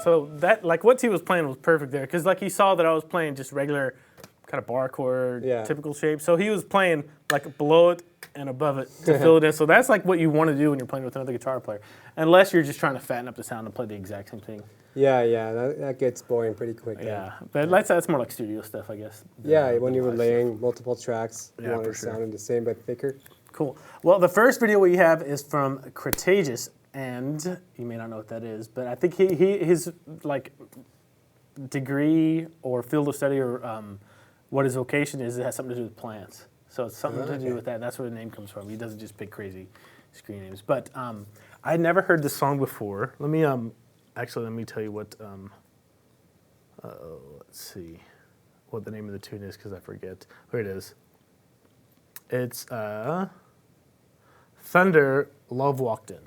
So that, like, what he was playing was perfect there, because like he saw that I was playing just regular kind of bar chord, typical shape. So he was playing like below it and above it to fill it in. So that's like what you want to do when you're playing with another guitar player, unless you're just trying to fatten up the sound and play the exact same thing. Yeah, that gets boring pretty quick. Yeah, but that's more like studio stuff, I guess. Yeah, when you were laying multiple tracks, you wanted to sound the same but thicker. Cool. Well, the first video we have is from Cretaceous, and you may not know what that is, but I think his like degree or field of study or what his vocation is, it has something to do with plants. So it's something to do with that. That's where the name comes from. He doesn't just pick crazy screen names. But I had never heard this song before. Let me tell you what. Let's see what the name of the tune is, because I forget. Here it is. It's Thunder, Love Walked In.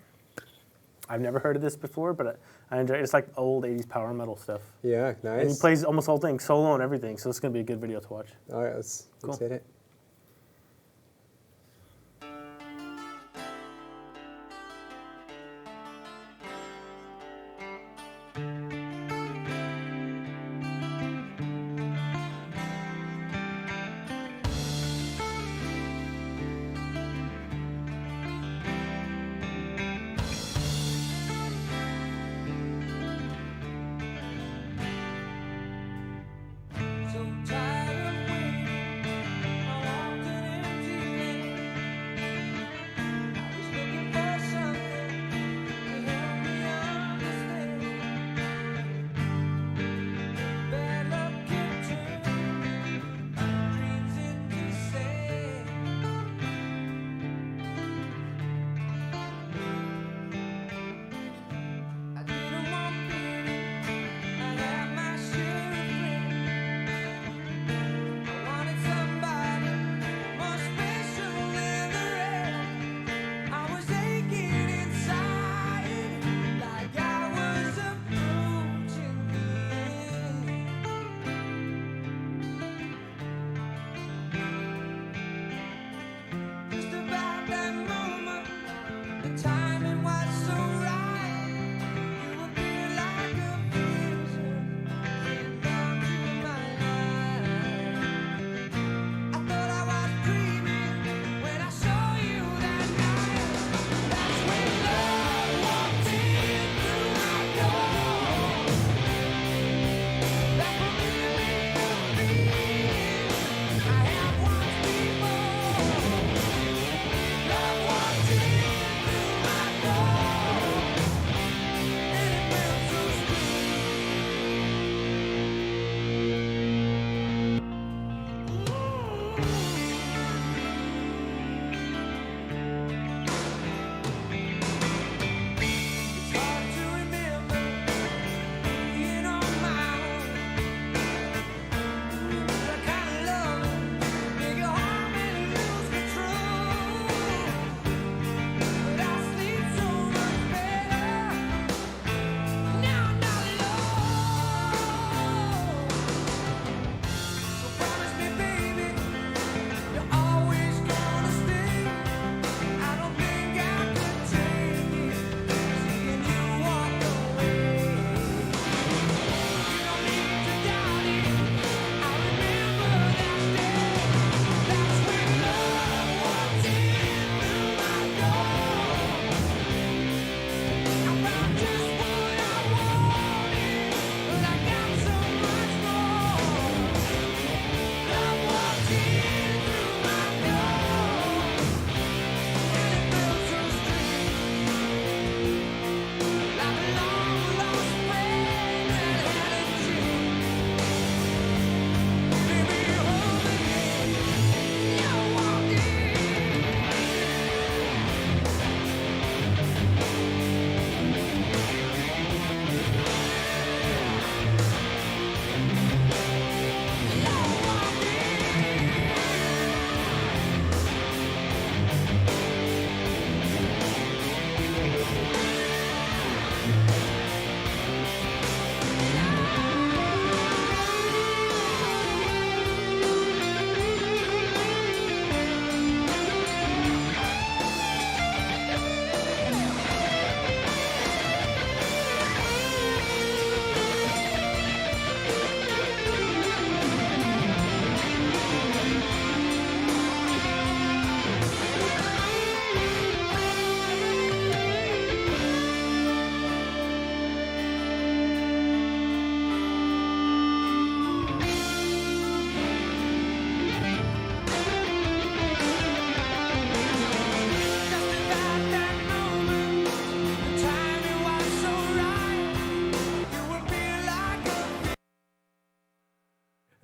I've never heard of this before, but I enjoy it. It's like old 80s power metal stuff. Yeah, nice. And he plays almost all things, solo and everything, so it's going to be a good video to watch. All right, let's hit it.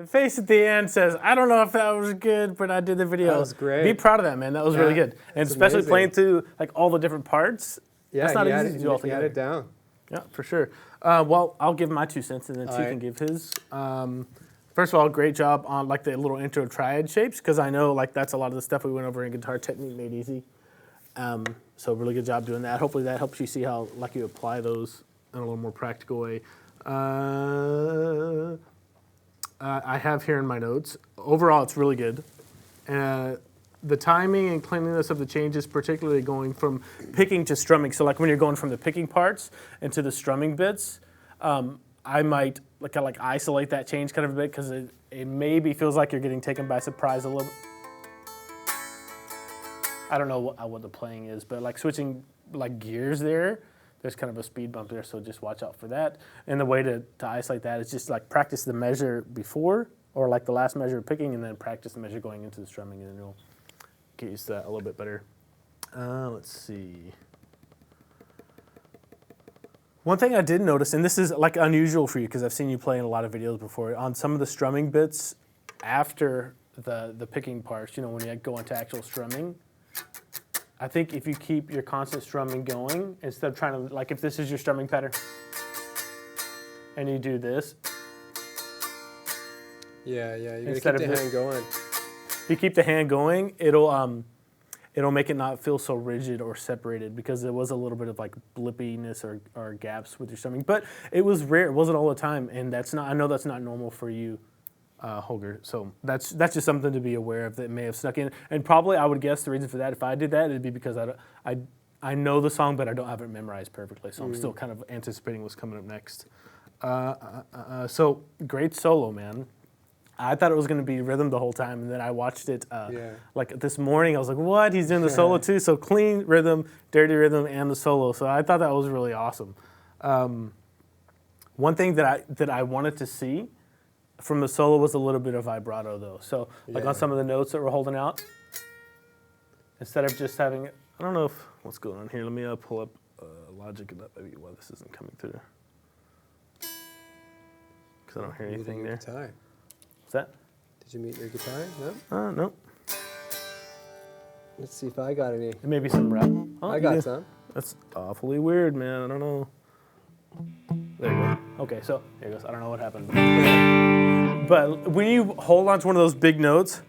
The face at the end says, I don't know if that was good, but I did the video. That was great. Be proud of that, man. That was really good. And especially amazing. playing through like all the different parts. Yeah, that's not easy to do all he had together. it down. Yeah, for sure. Well, I'll give my 2 cents, and then T can give his. First of all, great job on like the little intro triad shapes, because I know like that's a lot of the stuff we went over in Guitar Technique Made Easy. So really good job doing that. Hopefully that helps you see how like you apply those in a little more practical way. I have here in my notes. Overall, it's really good. The timing and cleanliness of the changes, particularly going from picking to strumming. So like when you're going from the picking parts into the strumming bits, I might like isolate that change kind of a bit, because it maybe feels like you're getting taken by surprise a little. I don't know what the playing is, but like switching like gears there's kind of a speed bump there, so just watch out for that. And the way to isolate that is just like practice the measure before, or like the last measure of picking, and then practice the measure going into the strumming, and then you'll get used to that a little bit better. Let's see. One thing I did notice, and this is like unusual for you because I've seen you play in a lot of videos before, on some of the strumming bits after the picking parts, you know, when you go into actual strumming, I think if you keep your constant strumming going, instead of trying to, like if this is your strumming pattern, and you do this. Yeah, you gotta Instead keep of the hand going. If you keep the hand going, it'll make it not feel so rigid or separated, because there was a little bit of like blippiness or gaps with your strumming. But it was rare, it wasn't all the time, and I know that's not normal for you, Holger. So that's just something to be aware of that may have snuck in. And probably I would guess the reason for that, if I did that, it'd be because I know the song, but I don't have it memorized perfectly. So I'm still kind of anticipating what's coming up next. So great solo, man. I thought it was going to be rhythm the whole time, and then I watched it like this morning. I was like, what? He's doing the solo too? So clean rhythm, dirty rhythm, and the solo. So I thought that was really awesome. One thing that I wanted to see from the solo was a little bit of vibrato, though. So like on some of the notes that we're holding out, instead of just having, I don't know what's going on here. Let me pull up Logic, and that maybe why this isn't coming through. Because I don't hear anything there. Guitar. What's that? Did you mute your guitar? No? No. Let's see if I got any. Maybe some rap. Oh, I got some. That's awfully weird, man. I don't know. There you go. Okay, so here it goes. I don't know what happened. But when you hold on to one of those big notes,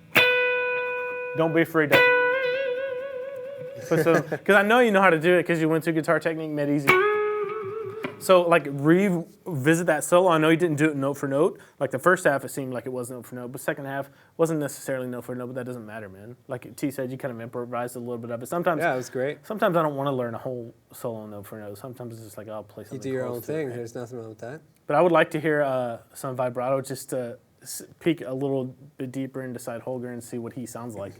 don't be afraid to. Because I know you know how to do it because you went through Guitar Technique Made Easy. So like revisit that solo. I know you didn't do it note for note. Like the first half, it seemed like it was note for note, but second half wasn't necessarily note for note. But that doesn't matter, man. Like T said, you kind of improvised a little bit of it. Sometimes, yeah, it was great. Sometimes I don't want to learn a whole solo note for note. Sometimes it's just like I'll play something. You do your close own to thing. it, right? There's nothing wrong with that. But I would like to hear some vibrato, just to peek a little bit deeper into Side Holger and see what he sounds like.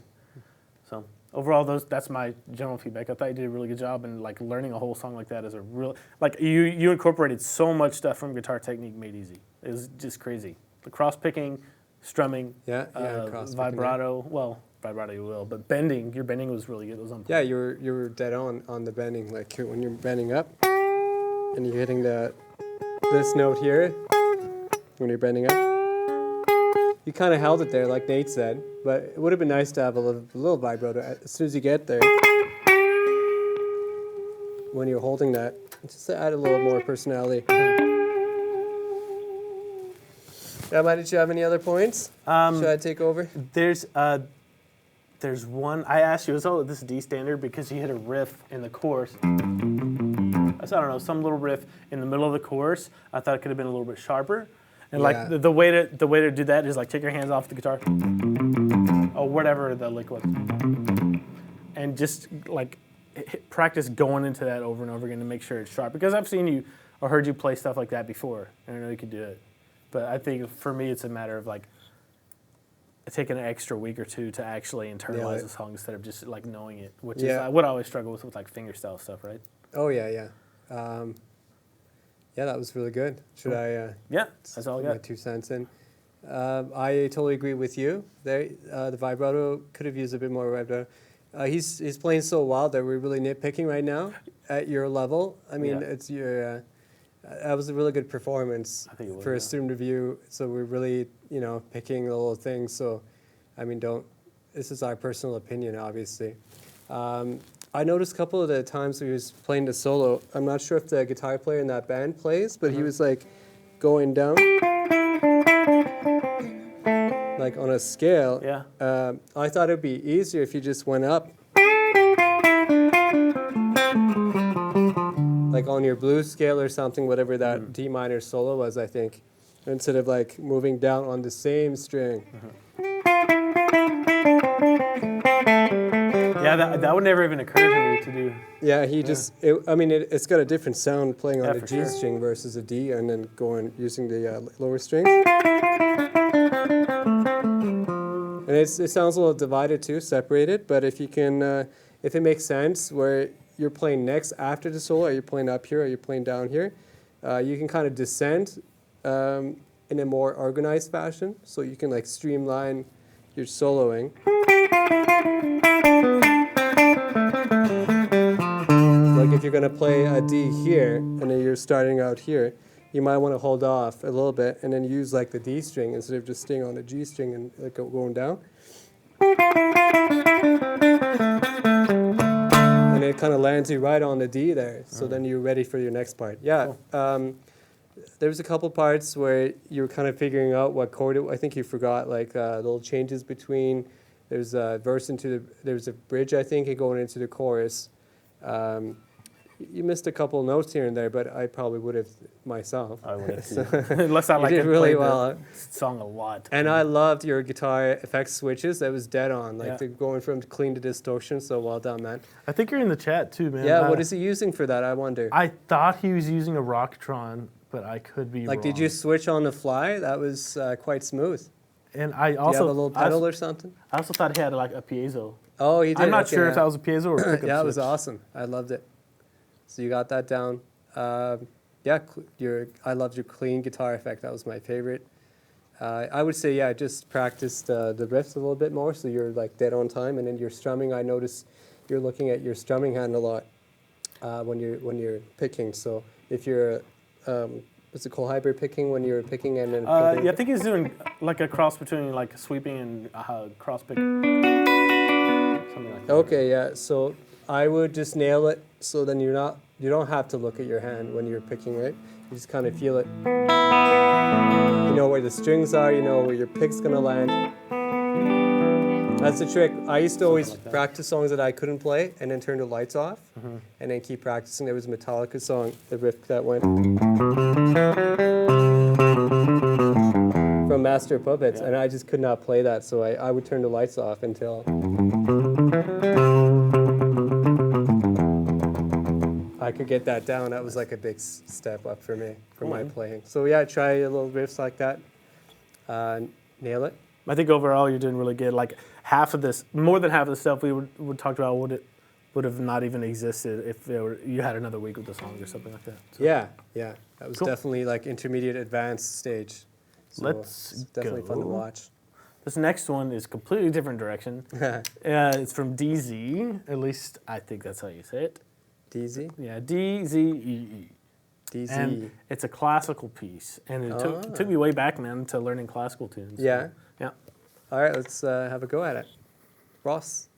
So. Overall, that's my general feedback. I thought you did a really good job, and like learning a whole song like that is a real, like you incorporated so much stuff from Guitar Technique Made Easy. It was just crazy. The cross picking, strumming, vibrato. Well, vibrato you will, but your bending was really good. It was on point. Yeah, you were dead on the bending. Like when you're bending up, and you're hitting this note here when you're bending up. You kind of held it there, like Nate said, but it would have been nice to have a little vibrato as soon as you get there. When you're holding that, just to add a little more personality. Matt, did you have any other points? Should I take over? There's one. I asked you, was this D standard because you hit a riff in the chorus. I don't know, some little riff in the middle of the chorus. I thought it could have been a little bit sharper. And like the way to do that is like take your hands off the guitar, or whatever the lick was, and just like practice going into that over and over again to make sure it's sharp. Because I've seen you or heard you play stuff like that before, and I know you could do it. But I think for me, it's a matter of like taking an extra week or two to actually internalize the song instead of just like knowing it, which is what I always struggle with like fingerstyle stuff, right? Oh yeah. Yeah, that was really good. Should I? Yeah, that's all I got. My 2 cents in. I totally agree with you. The vibrato could have used a bit more vibrato. He's playing so wild that we're really nitpicking right now at your level. I mean, it's your That was a really good performance I think it was, for a yeah. student review. So we're really, picking the little things. So, I mean, this is our personal opinion, obviously. I noticed a couple of the times he was playing the solo. I'm not sure if the guitar player in that band plays, but he was like going down, like on a scale. Yeah. I thought it'd be easier if you just went up, like on your blues scale or something, whatever that D minor solo was, I think, instead of like moving down on the same string. Yeah, that would never even occur to me to do. Yeah, it's got a different sound playing on Yeah, the for G sure. string versus a D, and then using the lower strings. And it sounds a little divided too, separated. But if you can, if it makes sense, where you're playing next after the solo, or you're playing up here, or you're playing down here, you can kind of descend in a more organized fashion. So you can like streamline your soloing. Like if you're going to play a D here, and then you're starting out here, you might want to hold off a little bit and then use like the D string instead of just staying on the G string and like going down. And it kind of lands you right on the D there. So then you're ready for your next part. Yeah. Cool. There was a couple parts where you were kind of figuring out what chord I think you forgot, like little changes between. There's a verse there's a bridge, I think, and going into the chorus. You missed a couple notes here and there, but I probably would have myself. I would have too. Unless I You like did to really play well. the song a lot. And I loved your guitar effects switches. That was dead on, like Yeah. going from clean to distortion. So well done, man. I think you're in the chat too, man. Yeah, what is he using for that? I wonder. I thought he was using a Rocktron, but I could be Like, wrong. did you switch on the fly? That was quite smooth. And I Do you also have a little pedal or something? I also thought he had like a piezo. Oh, he did. I'm not Okay, sure yeah. if that was a piezo or a pickup Yeah, it was switch. awesome. I loved it. So you got that down. Yeah, I loved your clean guitar effect. That was my favorite. I would say, yeah, just practice the riffs a little bit more so you're like dead on time. And then your strumming, I notice you're looking at your strumming hand a lot when you're picking. So if you're, what's it called, hybrid picking when you're picking and then Yeah, I think he's doing like a cross between like sweeping and cross pick. Something like that. Okay, yeah. So I would just nail it. So then you don't have to look at your hand when you're picking, right? You just kind of feel it. You know where the strings are. You know where your pick's gonna land. That's the trick. I used to always like that. practice songs that I couldn't play and then turn the lights off and then keep practicing. There was a Metallica song, the riff that went from Master of Puppets, and I just could not play that. So I would turn the lights off until I could get that down. That was like a big step up for me, for my playing. So yeah, try a little riffs like that. Nail it. I think overall you're doing really good. Like more than half of the stuff we would talk about would have not even existed if you had another week with the songs or something like that. So Yeah. That was Cool. definitely like intermediate advanced stage. So Let's it's definitely fun to go. watch. This next one is completely different direction. It's from DZ. At least I think that's how you say it. DZ? Yeah, DZEE. DZ. And it's a classical piece. And it took me way back, man, to learning classical tunes. Yeah. Yeah. All right, let's have a go at it. Ross.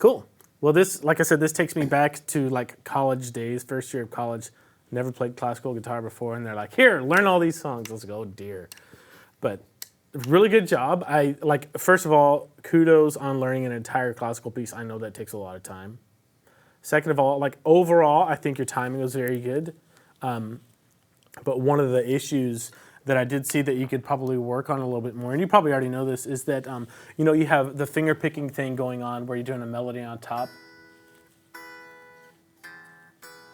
Cool. Well, this, like I said, this takes me back to like college days, first year of college. Never played classical guitar before, and they're like, "Here, learn all these songs." I was like, "Oh dear," but really good job. I like. First of all, kudos on learning an entire classical piece. I know that takes a lot of time. Second of all, like overall, I think your timing was very good. But one of the issues that I did see that you could probably work on a little bit more, and you probably already know this, is that you know, you have the finger picking thing going on where you're doing a melody on top.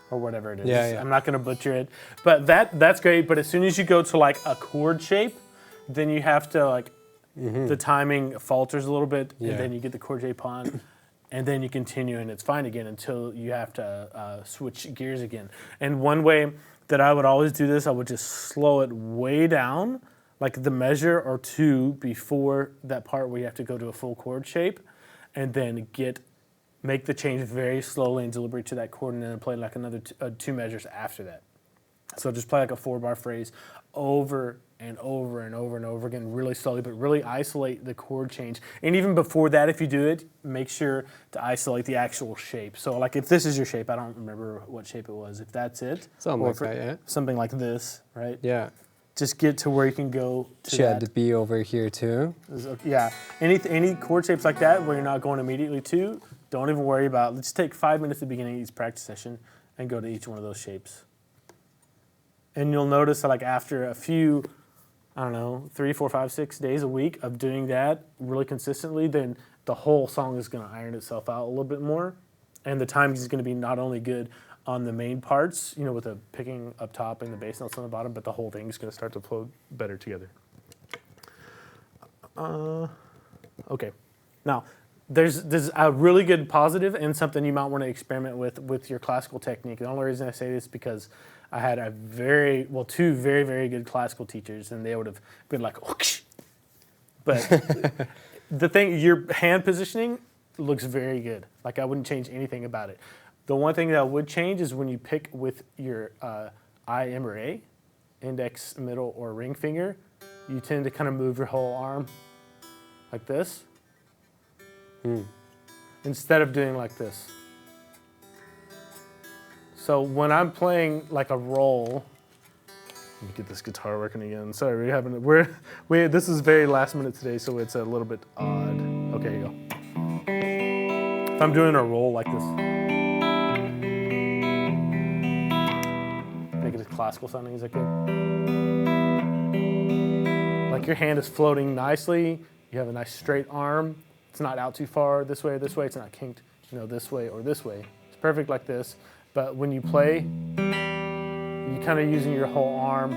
Or whatever it is. Yeah. I'm not going to butcher it. But that's great. But as soon as you go to like a chord shape, then you have to like, the timing falters a little bit, and then you get the chord shape on, and then you continue, and it's fine again until you have to switch gears again. And one way that I would always do this, I would just slow it way down, like the measure or two before that part where you have to go to a full chord shape, and then make the change very slowly and deliberate to that chord, and then play like another two measures after that. So just play like a 4-bar phrase over and over and over and over again, really slowly, but really isolate the chord change. And even before that, if you do it, make sure to isolate the actual shape. So like if this is your shape, I don't remember what shape it was. If that's it, Something like that, yeah. Something like this, right? Yeah. Just get to where you can go to She had that. to be over here too. Yeah, any chord shapes like that where you're not going immediately to, don't even worry about it. Let's take 5 minutes at the beginning of each practice session and go to each one of those shapes. And you'll notice that like after a few, I don't know, 3, 4, 5, 6 days a week of doing that really consistently, then the whole song is going to iron itself out a little bit more. And the timing is going to be not only good on the main parts, you know, with the picking up top and the bass notes on the bottom, but the whole thing is going to start to flow better together. Okay. Now, there's a really good positive and something you might want to experiment with your classical technique. The only reason I say this is because I had two very, very good classical teachers, and they would have been like, "Whoosh." But the thing, your hand positioning looks very good. Like I wouldn't change anything about it. The one thing that I would change is when you pick with your I, M, or A, index, middle, or ring finger, you tend to kind of move your whole arm like this. Instead of doing like this. So when I'm playing like a roll, let me get this guitar working again. Sorry, this is very last minute today, so it's a little bit odd. Okay, here you go. If I'm doing a roll like this, make it as classical sounding as I could. Like your hand is floating nicely. You have a nice straight arm. It's not out too far this way or this way. It's not kinked, you know, this way or this way. It's perfect like this. But when you play, you're kind of using your whole arm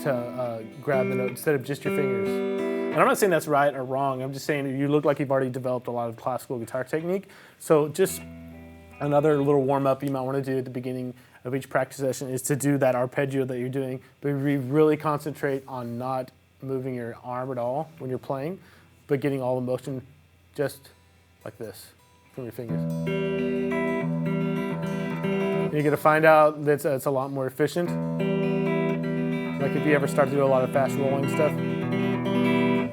to grab the note instead of just your fingers. And I'm not saying that's right or wrong. I'm just saying you look like you've already developed a lot of classical guitar technique. So just another little warm-up you might want to do at the beginning of each practice session is to do that arpeggio that you're doing, but really concentrate on not moving your arm at all when you're playing, but getting all the motion just like this from your fingers. And you're gonna find out that it's a lot more efficient. Like if you ever start to do a lot of fast rolling stuff,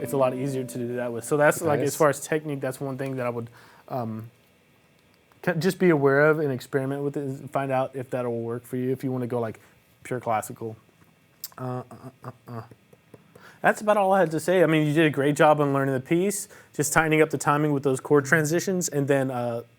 it's a lot easier to do that with. So that's like, as far as technique, that's one thing that I would just be aware of and experiment with it and find out if that'll work for you if you want to go like pure classical. That's about all I had to say. I mean, you did a great job on learning the piece, just tightening up the timing with those chord transitions, and then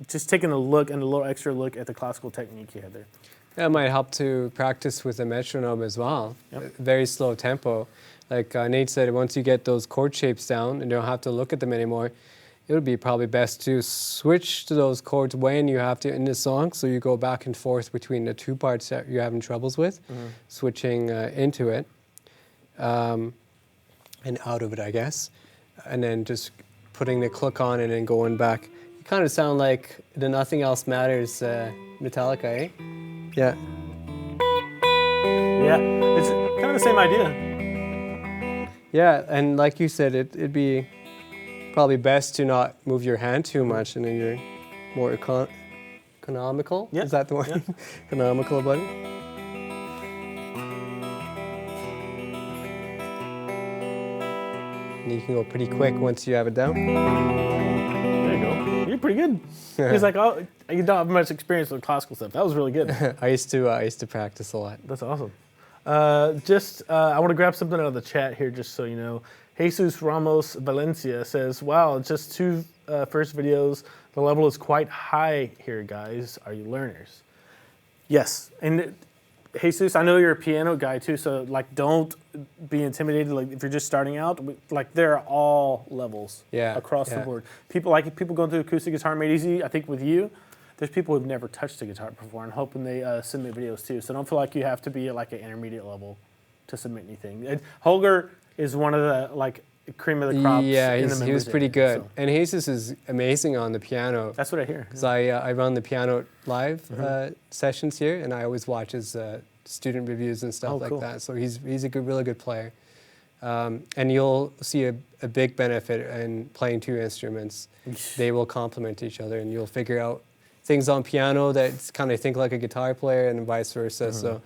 just taking a look and a little extra look at the classical technique you had there. That might help to practice with a metronome as well. Yep. Very slow tempo. Like Nate said, once you get those chord shapes down and you don't have to look at them anymore, it would be probably best to switch to those chords when you have to in the song, so you go back and forth between the two parts that you're having troubles with, switching into it. And out of it, I guess, and then just putting the click on and then going back. You kind of sound like the Nothing Else Matters Metallica, eh? Yeah. Yeah, it's kind of the same idea. Yeah, and like you said, it'd be probably best to not move your hand too much, and then you're more economical. Yeah. Is that the one? Yeah. Economical about it. And you can go pretty quick once you have it down. There you go. You're did pretty good. He's like, oh, you don't have much experience with classical stuff. That was really good. I used to practice a lot. That's awesome. I want to grab something out of the chat here just so you know. Jesus Ramos Valencia says, wow, just 2 first videos. The level is quite high here, guys. Are you learners? Yes. And Jesus, I know you're a piano guy too, so like don't be intimidated. Like if you're just starting out, like there are all levels across the board. People going through acoustic guitar made easy. I think with you, there's people who've never touched a guitar before and hoping they submit videos too. So don't feel like you have to be at like an intermediate level to submit anything. And Holger is one of the like cream of the crops. Yeah, he was pretty good. So. And Jesus is amazing on the piano. That's what I hear. Because I run the piano live sessions here, and I always watch his student reviews and stuff like that. So he's a really good player. And you'll see a big benefit in playing 2 instruments. They will complement each other, and you'll figure out things on piano that kind of think like a guitar player, and vice versa. So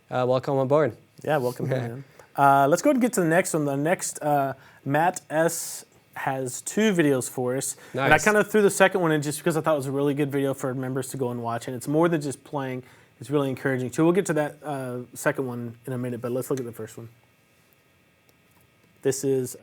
welcome on board. Yeah, welcome. Man. Let's go ahead and get to the next one. The next, Matt S. has 2 videos for us. Nice. And I kind of threw the second one in just because I thought it was a really good video for members to go and watch. And it's more than just playing. It's really encouraging too. We'll get to that second one in a minute, but let's look at the first one. This is...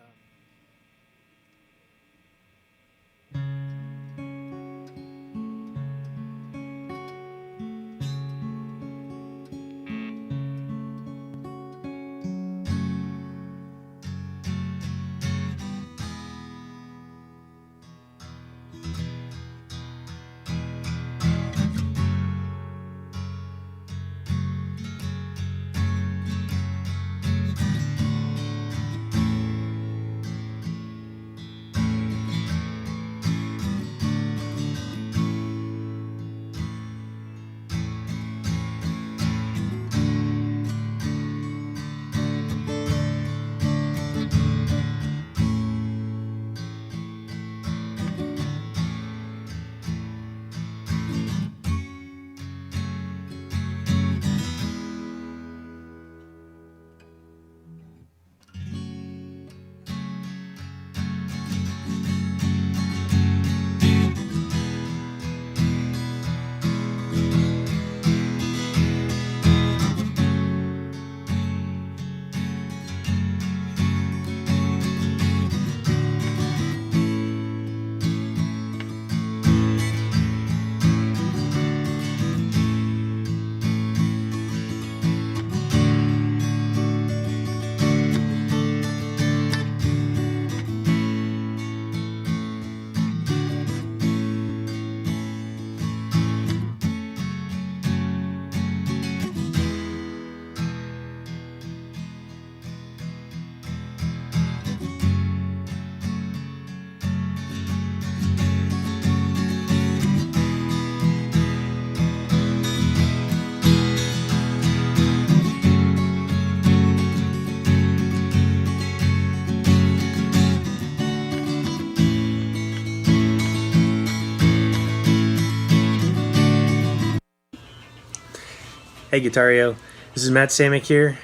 Hey Guitareo, this is Matt Samick here.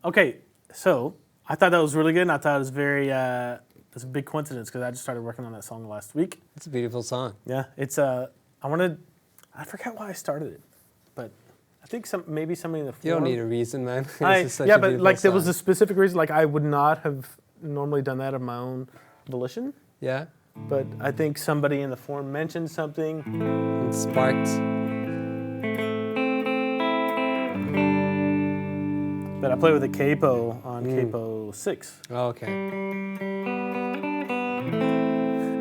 Okay, so I thought that was really good, and I thought it was very, it's a big coincidence because I just started working on that song last week. It's a beautiful song. Yeah, it's, I forgot why I started it, but I think maybe somebody in the forum. You don't need a reason, man. Yeah, but like there was a specific reason, like I would not have normally done that of my own volition. Yeah. But I think somebody in the forum mentioned something. It sparked. But I play with a capo on capo 6. Oh, okay.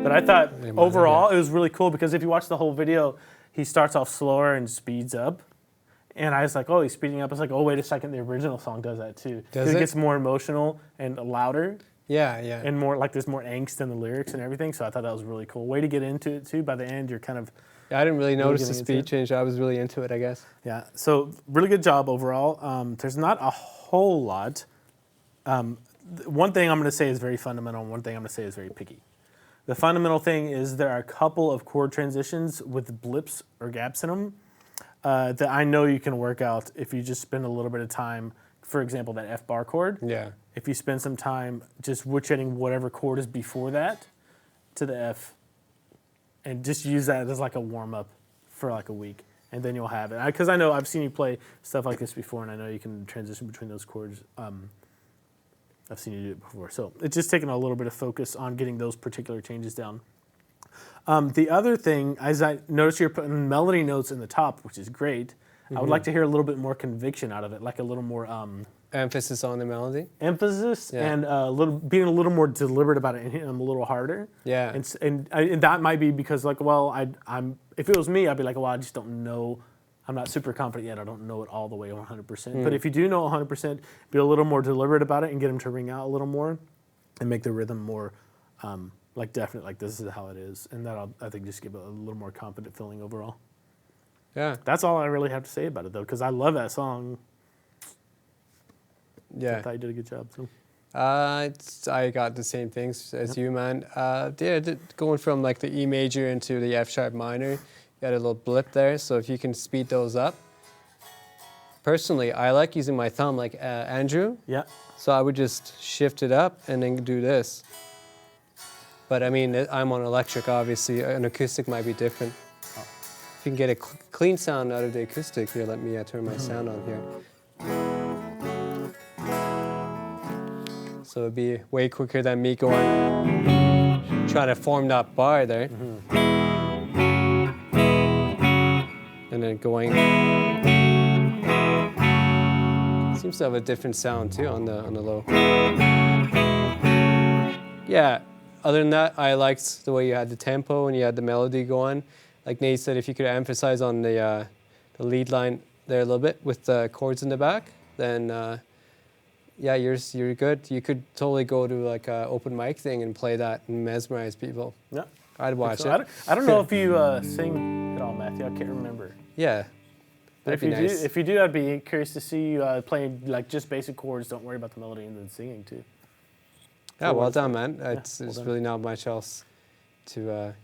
But I thought overall it was really cool because if you watch the whole video, he starts off slower and speeds up. And I was like, oh, he's speeding up. I was like, oh, wait a second, the original song does that too. Does it? It gets more emotional and louder. Yeah, yeah. And more like there's more angst in the lyrics and everything. So I thought that was really cool. Way to get into it too. By the end, you're kind of... Yeah, I didn't really notice the speed change. I was really into it, I guess. Yeah, so really good job overall. There's not a whole lot. One thing I'm going to say is very fundamental, and one thing I'm going to say is very picky. The fundamental thing is there are a couple of chord transitions with blips or gaps in them that I know you can work out if you just spend a little bit of time for example, that F bar chord. Yeah. If you spend some time just woodsheding whatever chord is before that to the F, and just use that as like a warm up for like a week, and then you'll have it. Because I know I've seen you play stuff like this before, and I know you can transition between those chords. I've seen you do it before. So it's just taking a little bit of focus on getting those particular changes down. The other thing, as I noticed you're putting melody notes in the top, which is great. I would like to hear a little bit more conviction out of it, like a little more Emphasis on the melody. emphasis Yeah. and being a little more deliberate about it and hitting them a little harder. Yeah. And that might be because, like, well, I'm if it was me, I'd be like, well, I just don't know. I'm not super confident yet. I don't know it all the way 100%. But if you do know 100%, be a little more deliberate about it and get them to ring out a little more and make the rhythm more like definite, like this is how it is. And that'll, I think, just give a little more confident feeling overall. Yeah. That's all I really have to say about it, though, because I love that song. Yeah. I thought you did a good job. So. I got the same things as you, man. Going from like the E major into the F sharp minor, you got a little blip there. So if you can speed those up. Personally, I like using my thumb like Andrew. Yeah. So I would just shift it up and then do this. But I mean, I'm on electric, obviously. An acoustic might be different. If you can get a clean sound out of the acoustic, here, let me turn my sound on here. So it'd be way quicker than me going, trying to form that bar there. And then going. Seems to have a different sound too on the low. Yeah, other than that, I liked the way you had the tempo and you had the melody going. Like Nate said, if you could emphasize on the lead line there a little bit with the chords in the back, then yeah, you're good. You could totally go to like an open mic thing and play that and mesmerize people. Yeah. I'd watch So it. I don't know if you sing at all, Matthew. I can't remember. Yeah. But That'd be nice. if you do, I'd be curious to see you playing like just basic chords. Don't worry about the melody and then singing too. Yeah, well Cool. done, man. well There's done. really not much else to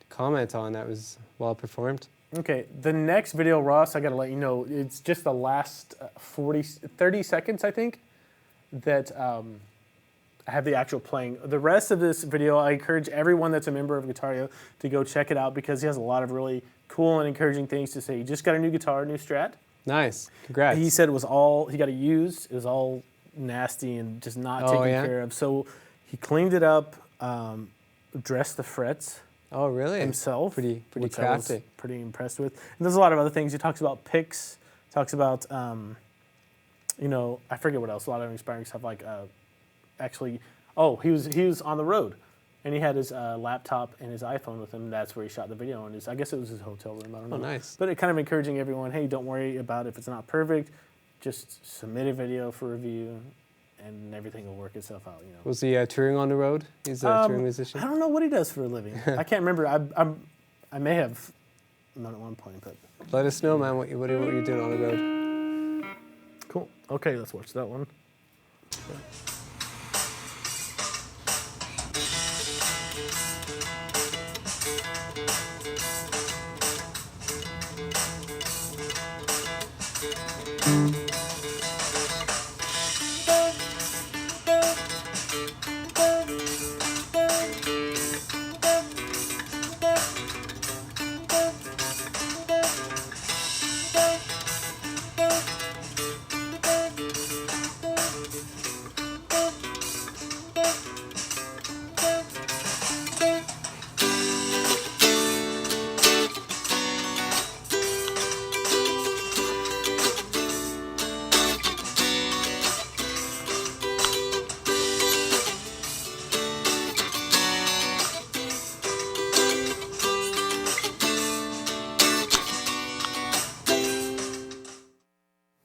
comment on. That was well performed. Okay, the next video, Ross, I got to let you know, it's just the last 30 seconds, I think, that I have the actual playing. The rest of this video, I encourage everyone that's a member of Guitareo to go check it out because he has a lot of really cool and encouraging things to say. He just got a new guitar, new Strat. Nice. Congrats. He said it was all, he got it used, it was all nasty and just not taken care of. So he cleaned it up, dressed the frets Oh, really? himself. Pretty which I was crafty. pretty impressed with. And there's a lot of other things. He talks about picks, talks about, you know, I forget what else, a lot of inspiring stuff like actually, he was on the road. And he had his laptop and his iPhone with him. That's where he shot the video. And I guess it was his hotel room. I don't know. Oh, nice. But it kind of encouraging everyone, hey, don't worry about if it's not perfect. Just submit a video for review, and everything will work itself out. You know. Was he touring on the road? He's a touring musician. I don't know what he does for a living. I can't remember. I may have known at one point, but Let us know, man, what you're doing on the road. cool. Okay, let's watch that one.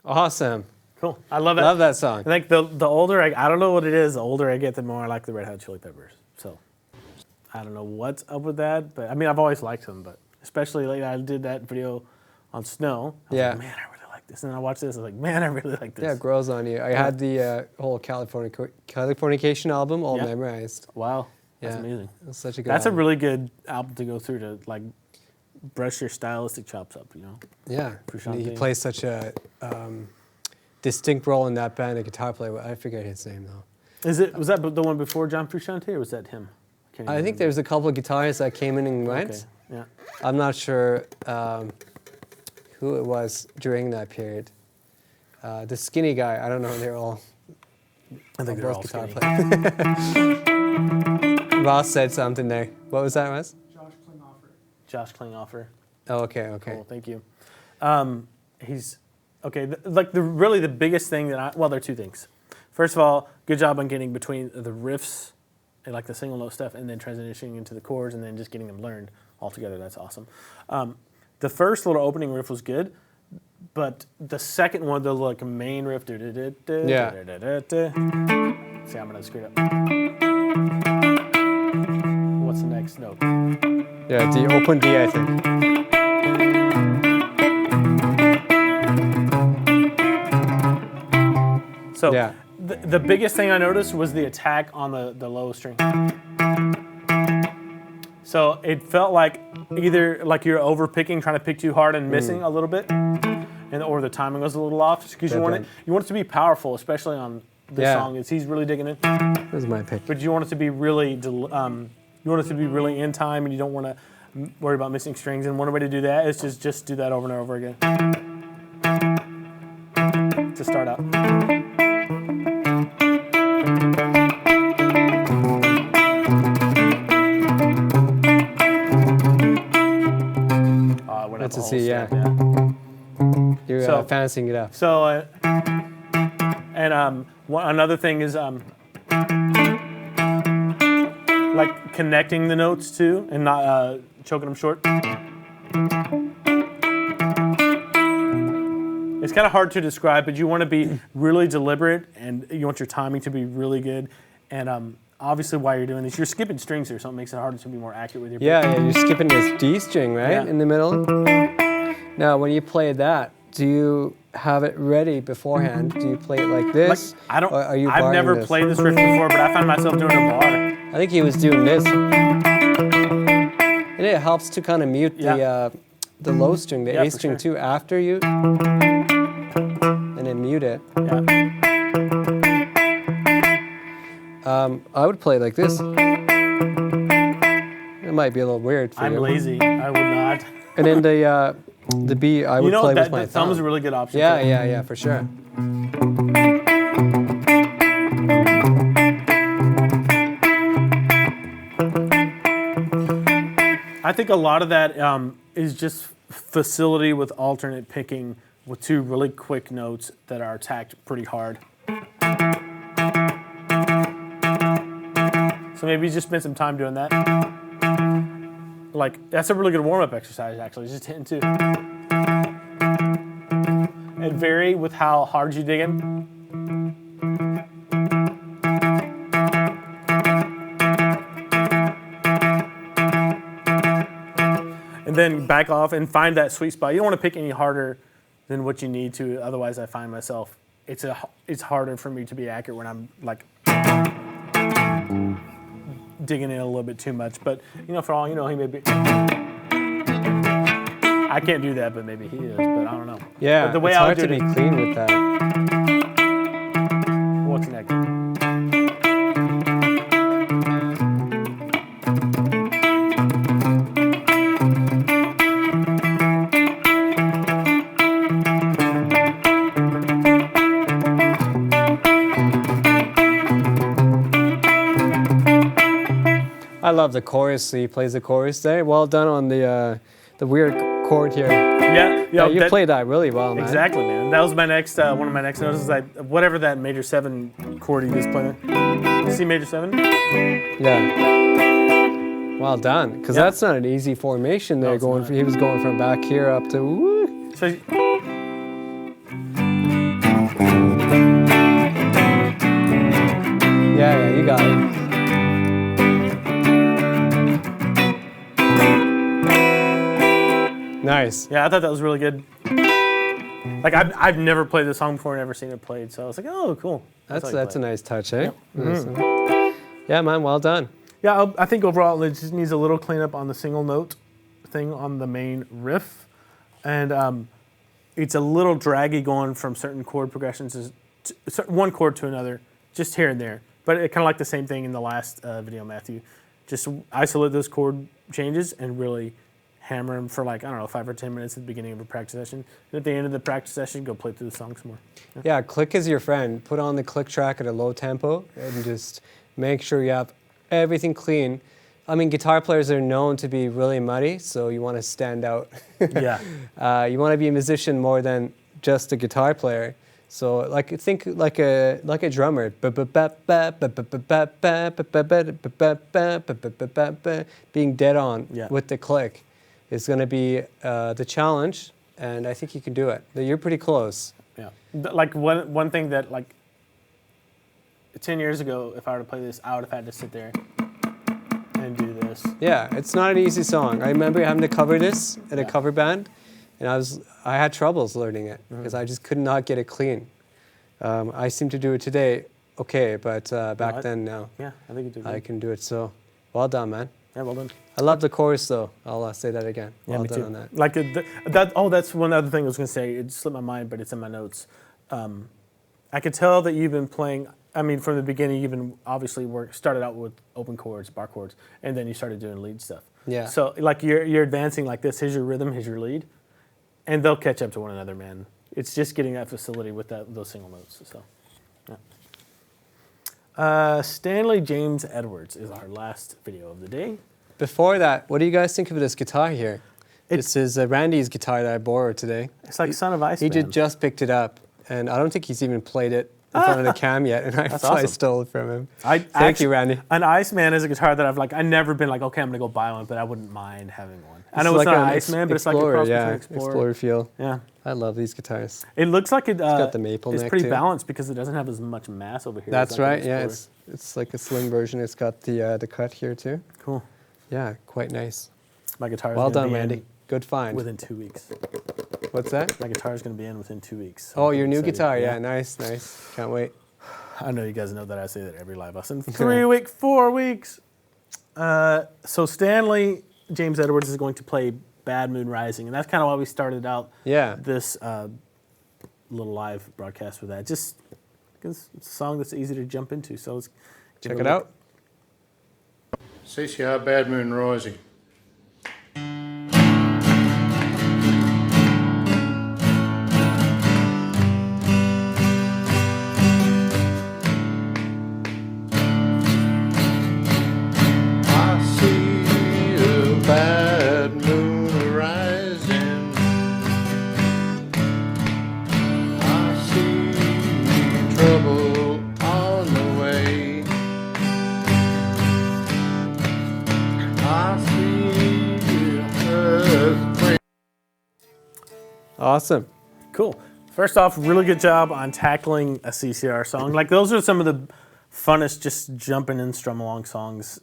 Awesome. Cool. I love that. Love that song. I think the older I don't know what it is. The older I get, the more I like the Red Hot Chili Peppers. So I don't know what's up with that, but I mean I've always liked them, but especially like I did that video on Snow. I was Yeah. like, man, I really like this. And then I watched this. I was like, man, I really like this. Yeah, it grows on you. I had the whole Californication album all Yeah. memorized. Wow, that's Yeah. amazing. It's such a good That's a album. really good album to go through to like brush your stylistic chops up. You know. Yeah. For And he Shantae. plays such a distinct role in that band, a guitar player. I forget his name though. Was that the one before John Frusciante, or was that him? Can't I even think there's a couple of guitarists that came in and went. Okay. Yeah. I'm not sure who it was during that period. The skinny guy, I don't know. They're all. I think they're all guitar skinny. players. Ross said something there. What was that, Ross? Josh Klinghoffer. Oh, okay, okay. Cool, thank you. He's okay. Really the biggest thing that there are two things. First of all, good job on getting between the riffs and like the single note stuff, and then transitioning into the chords, and then just getting them learned all together. That's awesome. The first little opening riff was good, but the second one, the like main riff, see, I'm gonna screw it up. What's the next note? Yeah, D, open D, I think. So Yeah. the biggest thing I noticed was the attack on the low string. So it felt like either like you're over picking, trying to pick too hard and missing a little bit, or the timing was a little off, because you want it to be powerful, especially on this song. He's really digging it. This is my pick. But you want it to be really in time, and you don't want to worry about missing strings. And one way to do that is just do that over and over again to start out. That's to see, yeah. You're fancying it up. So, another thing is like connecting the notes too, and not choking them short. It's kind of hard to describe, but you want to be really deliberate, and you want your timing to be really good. And obviously, while you're doing this, you're skipping strings here, so it makes it harder to be more accurate with your. Yeah, you're skipping this D string, right, Yeah. in the middle. Now, when you play that, do you have it ready beforehand? Do you play it like this? I don't. Or are you I've never this? played this riff before, but I find myself doing a bar. I think he was doing this. And it helps to kind of mute the low string, the A string too, after you, and then mute it. Yeah. I would play it like this. It might be a little weird for you. I'm lazy. I would not. And then the B, I would play with my the thumb is a really good option. Yeah, for sure. I think a lot of that is just facility with alternate picking with two really quick notes that are attacked pretty hard. So maybe just spend some time doing that. Like, that's a really good warm-up exercise, actually, just hitting two. And vary with how hard you dig in. And then back off and find that sweet spot. You don't want to pick any harder than what you need to, otherwise I find myself, it's harder for me to be accurate when I'm like digging in a little bit too much. But for all you know, he may be. I can't do that, but maybe he is. But I don't know. Yeah, but the way it's I hard would to do be clean with that. What's next? I love the chorus. He plays the chorus there. Well done on the weird chord here. Yeah, You played that really well, man. Exactly, man. That was my next one of my next notes. Is like whatever that major 7 chord he was playing. C major 7. Yeah. Well done, because that's not an easy formation there. No, he was going from back here up to. Woo. So, Yeah, you got it. Nice. yeah, I thought that was really good. Like I've never played this song before, never seen it played, so I was like, oh, cool. That's a nice touch, eh? Yep. Nice. Yeah, man, well done. Yeah, I think overall it just needs a little cleanup on the single note thing on the main riff, and it's a little draggy going from certain chord progressions, one chord to another, just here and there. But it kind of like the same thing in the last video, Matthew. Just isolate those chord changes and really hammer them for like, I don't know, 5 or 10 minutes at the beginning of a practice session. And at the end of the practice session, go play through the song some more. Yeah, click is your friend. Put on the click track at a low tempo and just make sure you have everything clean. I mean, guitar players are known to be really muddy, so you want to stand out. Yeah. You want to be a musician more than just a guitar player. So think like a drummer. Being dead on with the click is going to be the challenge, and I think you can do it. You're pretty close. Yeah. Like one thing that like 10 years ago, if I were to play this, I would have had to sit there and do this. Yeah, it's not an easy song. I remember having to cover this at a cover band, and I had troubles learning it because I just could not get it clean. I seem to do it today okay, but back then, no. Yeah, I think you do. I can do it, so well done, man. Yeah, well done. I love the chorus, though. I'll say that again. Yeah, well me done too. on that. Like that's one other thing I was going to say. It slipped my mind, but it's in my notes. I could tell that you've been playing. I mean, from the beginning, you've been obviously started out with open chords, bar chords, and then you started doing lead stuff. Yeah. So like you're advancing like this. Here's your rhythm. Here's your lead, and they'll catch up to one another, man. It's just getting that facility with those single notes. So, yeah. Stanley James Edwards is our last video of the day. Before that, what do you guys think of this guitar here? This is Randy's guitar that I borrowed today. It's like Son of Ice. He just picked it up, and I don't think he's even played it in front of the cam yet, and I stole it from him. Thank you, Randy. An Iceman is a guitar that I've never been like, okay, I'm gonna go buy one, but I wouldn't mind having one. I know it's not an Iceman, but it's like a cross between Explorer feel. Yeah. I love these guitars. It looks like it's got the maple neck It's pretty too. balanced because it doesn't have as much mass over here. That's right. Yeah, it's like a slim version. It's got the cut here too. Cool. Yeah, quite nice. My guitar is well done, Randy. Good find. Within 2 weeks. What's that? My guitar is going to be in within 2 weeks. Oh, your new guitar. Yeah, nice. Can't wait. I know you guys know that I say that every live lesson. 3 weeks, 4 weeks. So Stanley James Edwards is going to play Bad Moon Rising, and that's kind of why we started out this little live broadcast with that. Just because it's a song that's easy to jump into, so let's check it out. CCR Bad Moon Rising. Awesome. Cool. First off, really good job on tackling a CCR song. Like those are some of the funnest just jumping and strum along songs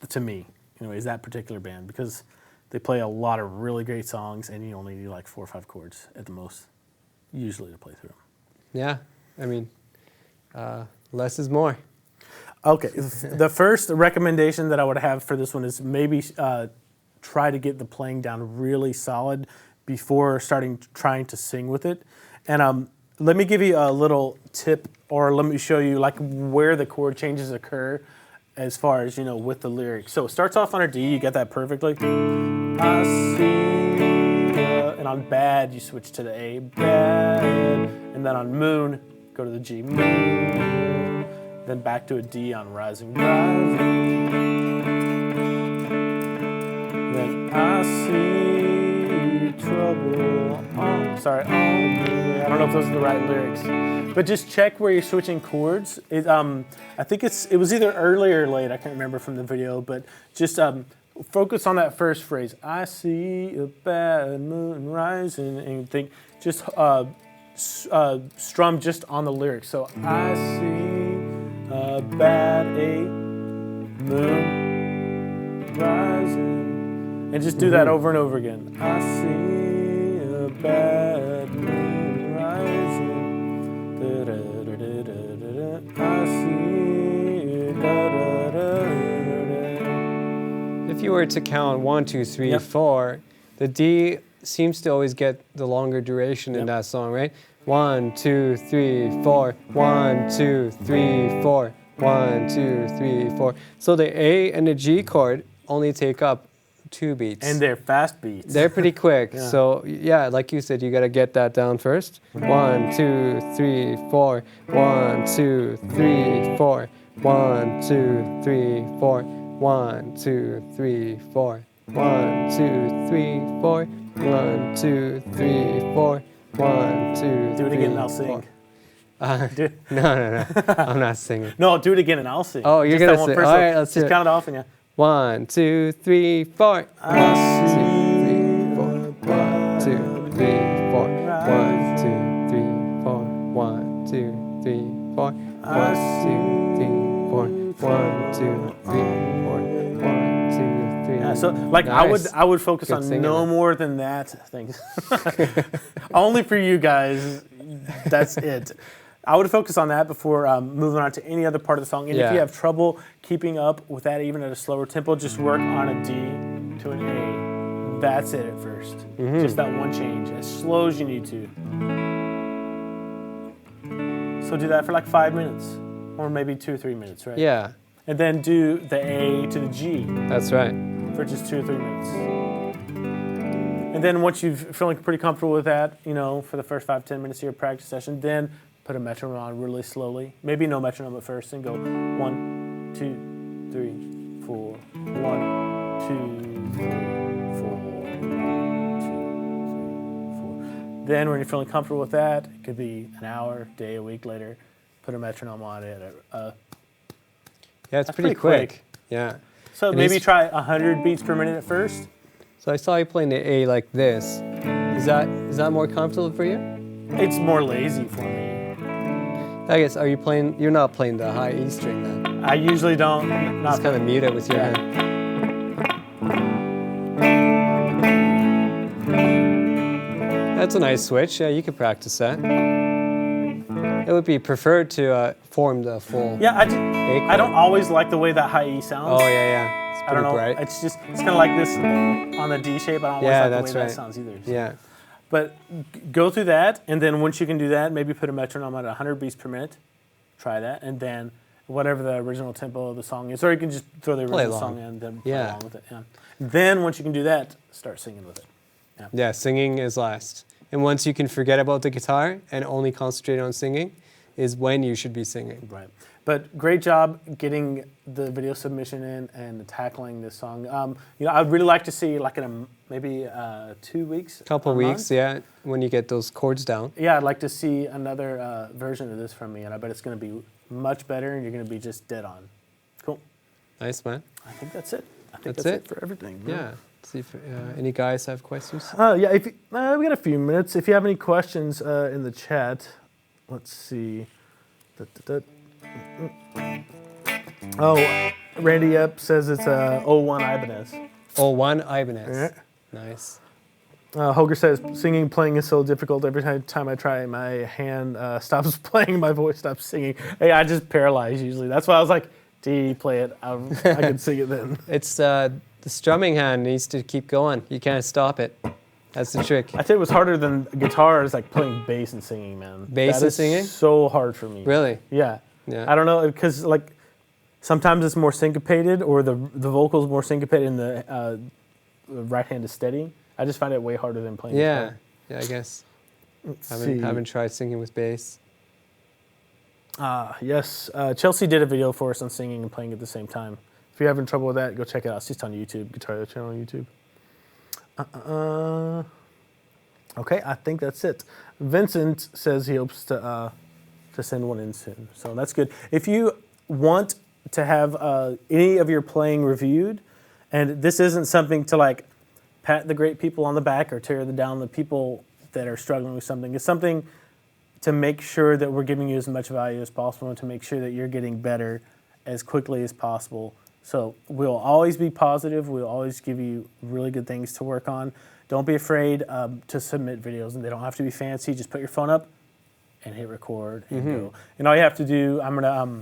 to me. Anyways, that particular band, because they play a lot of really great songs and you only need like 4 or 5 chords at the most, usually, to play through them. Yeah. I mean, less is more. Okay. The first recommendation that I would have for this one is maybe try to get the playing down really solid before trying to sing with it. And let me give you a little tip, or let me show you like where the chord changes occur as far as, with the lyrics. So it starts off on a D, you get that perfectly. I see, and on bad, you switch to the A, bad. And then on moon, go to the G, moon. Then back to a D on rising, rising. Then I see trouble. I don't know if those are the right lyrics, but just check where you're switching chords. I think it was either early or late. I can't remember from the video, but just focus on that first phrase. I see a bad moon rising, and think just strum just on the lyrics. So I see a bad moon rising, and just do that over and over again. I see bad moon rising. Da, da, da, da, da, da, da. I see. Da, da, da, da, da. If you were to count 1, 2, 3, 4, the D seems to always get the longer duration in that song, right? 1, 2, 3, 4. 1, 2, 3, 4. 1, 2, 3, 4. So the A and the G chord only take up 2 beats. And they're fast beats. They're pretty quick. So yeah, like you said, you got to get that down first. 1, 2, 3, 4. 1, 2, 3, 4. 1, 2, 3, 4. 1, 2, 3, 4. 1, 2, 3, 4. 1, 2, 3, 4. 1, 2, Do it again and I'll sing. No. I'm not singing. No, do it again and I'll sing. Oh, you're Just gonna that one sing. first All one. right, let's just do it. count it off and yeah. 1, 2, 3, 4. I 1, 2, 3, 4. 1, 2, 3, 4. 1, 2, 3, 4. 1, 2, 3, 4. 1, 2, 3, 4. 1, 2, 3, 4. 1, 2, 3. Yeah, so like Nice. I would focus Good on singing. no more than that. Thanks. Only for you guys. That's it. I would focus on that before moving on to any other part of the song. And if you have trouble keeping up with that, even at a slower tempo, just work on a D to an A. That's it at first. Just that one change, as slow as you need to. So do that for like 5 minutes, or maybe 2 or 3 minutes, right? Yeah, And then do the A to the G that's right. for just 2 or 3 minutes. And then once you're feeling pretty comfortable with that, you know, for the first 5-10 minutes of your practice session, then put a metronome on really slowly. Maybe no metronome at first, and go 1, 2, 3, 4. 1, 2, 3, 4. 1, 2, 3, 4. Then when you're feeling comfortable with that, it could be an hour, day, a week later, put a metronome on it. Yeah, it's That's pretty pretty quick. quick. Yeah. So And maybe he's- try 100 beats per minute at first. So I saw you playing the A like this. Is that more comfortable for you? It's more lazy for me. I guess, you're not playing the high E string then. I usually don't. Not Just kind of mute it with your Yeah. hand. That's a nice switch. Yeah, you could practice that. It would be preferred to form the full Yeah, A chord. I don't always like the way that high E sounds. Oh, yeah. It's I pretty don't know. bright. It's kind of like this on the D shape. I don't always Yeah, like that's the way right. that sounds either. So. Yeah. But go through that, and then once you can do that, maybe put a metronome at 100 beats per minute. Try that, and then whatever the original tempo of the song is, or you can just throw the Play original along. song in and then play Yeah. along with it. Yeah. Then once you can do that, start singing with it. Yeah, singing is last. And once you can forget about the guitar and only concentrate on singing is when you should be singing. Right. But great job getting the video submission in and tackling this song. You know, I'd really like to see like in maybe 2 weeks. Couple a weeks, month. yeah, when you get those chords down. Yeah, I'd like to see another version of this from me, and I bet it's going to be much better, and you're going to be just dead on. Cool. Nice, man. I think that's it. I think That's that's it? for everything. Yeah. See if any guys have questions. Yeah. If you, we got a few minutes. If you have any questions in the chat, let's see. Oh, Randy Up says it's a 01 Ibanez. Oh, one Ibanez. Yeah. Nice. Hoger says singing, playing is so difficult. Every time I try, my hand stops playing, my voice stops singing. Hey, I just paralyze usually. That's why I was like, D, play it. I can sing it then. It's the strumming hand needs to keep going. You can't stop it. That's the trick. I tell you, what's harder than guitar is like playing bass and singing, man. Bass That and is singing? so hard for me. Really? Yeah. Yeah. I don't know, because like sometimes it's more syncopated, or the vocal's more syncopated, and the right hand is steady. I just find it way harder than playing Yeah. guitar. Yeah, I guess. Let's Haven't tried singing with bass. Yes, Chelsea did a video for us on singing and playing at the same time. If you're having trouble with that, go check it out. It's just on YouTube, Guitareo channel on YouTube. Okay, I think that's it. Vincent says he hopes to send one in soon, so that's good. If you want to have any of your playing reviewed, and this isn't something to like pat the great people on the back or tear down the people that are struggling with something, it's something to make sure that we're giving you as much value as possible and to make sure that you're getting better as quickly as possible. So we'll always be positive. We'll always give you really good things to work on. Don't be afraid to submit videos, and they don't have to be fancy. Just put your phone up and hit record and go. And all you have to do, I'm gonna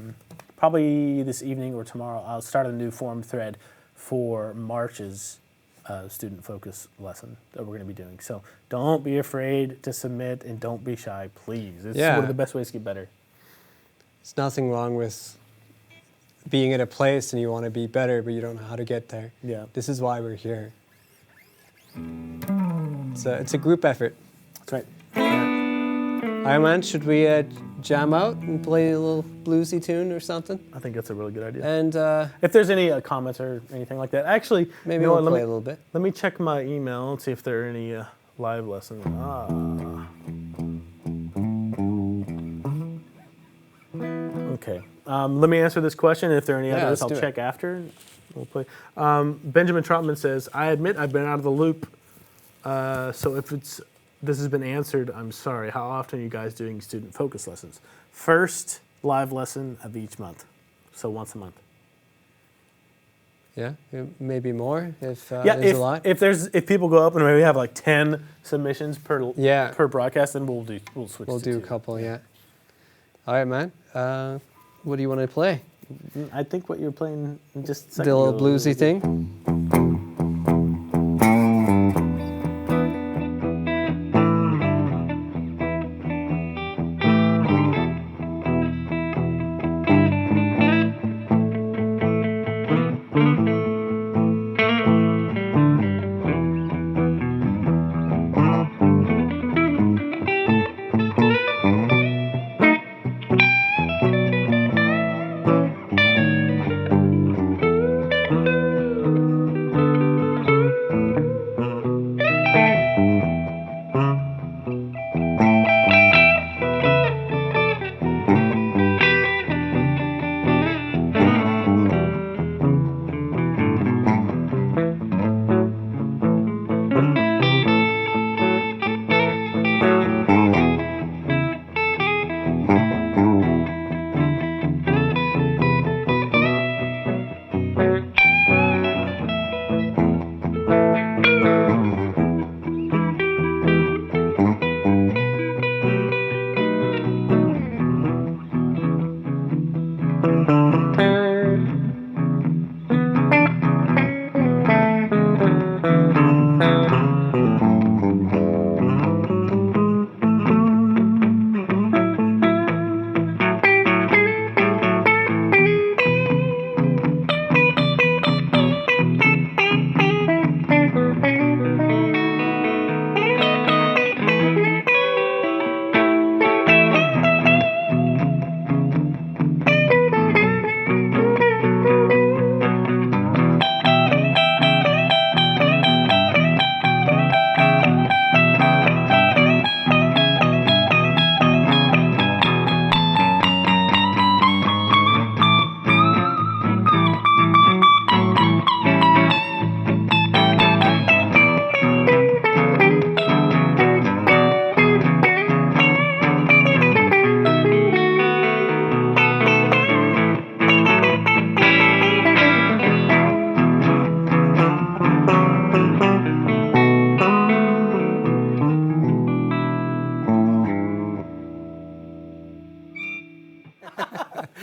probably this evening or tomorrow, I'll start a new forum thread for March's student focus lesson that we're going to be doing. So don't be afraid to submit and don't be shy, please. It's one of the best ways to get better. There's nothing wrong with being at a place and you want to be better, but you don't know how to get there. Yeah. This is why we're here. It's a group effort. That's right. All right, man, should we jam out and play a little bluesy tune or something? I think that's a really good idea. And If there's any comments or anything like that, actually, maybe you know we'll what, play a little bit. Let me check my email and see if there are any live lessons. Okay. Let me answer this question. If there are any others, I'll check after. We'll play. Benjamin Trotman says, I admit I've been out of the loop. So if this has been answered, I'm sorry. How often are you guys doing student focus lessons? First live lesson of each month. So once a month. Yeah, maybe more if there's a lot. If people go up and maybe have like 10 submissions per broadcast, then we'll switch. We'll do two. a couple, yeah. All right, man. What do you want to play? I think what you're playing just The little bluesy thing.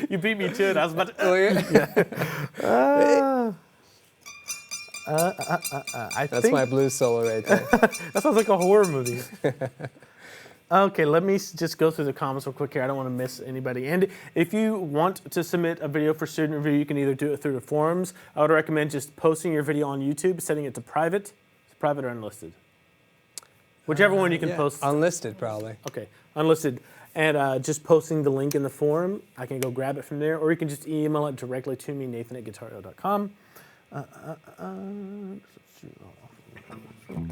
You beat me to it. I was about to. Oh, I That's think my blues solo right there. that sounds like a horror movie. Okay, let me just go through the comments real quick here. I don't want to miss anybody. And if you want to submit a video for student review, you can either do it through the forums. I would recommend just posting your video on YouTube, setting it to private. It's private or unlisted. Whichever one you can post. Unlisted, probably. Okay, unlisted. And just posting the link in the forum. I can go grab it from there. Or you can just email it directly to me, nathan@guitareo.com.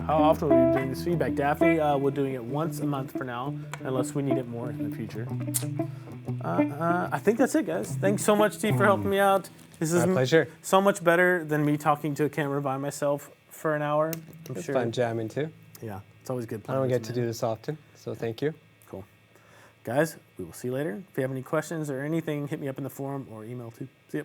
How often are we doing this feedback? Daphne, we're doing it once a month for now, unless we need it more in the future. I think that's it, guys. Thanks so much, Steve, for helping me out. This is My pleasure. so much better than me talking to a camera by myself for an hour. I'm It's sure. fun jamming, too. Yeah, it's always good. I don't get to do this often, so thank you. Cool. Guys, we will see you later. If you have any questions or anything, hit me up in the forum or email too. See ya.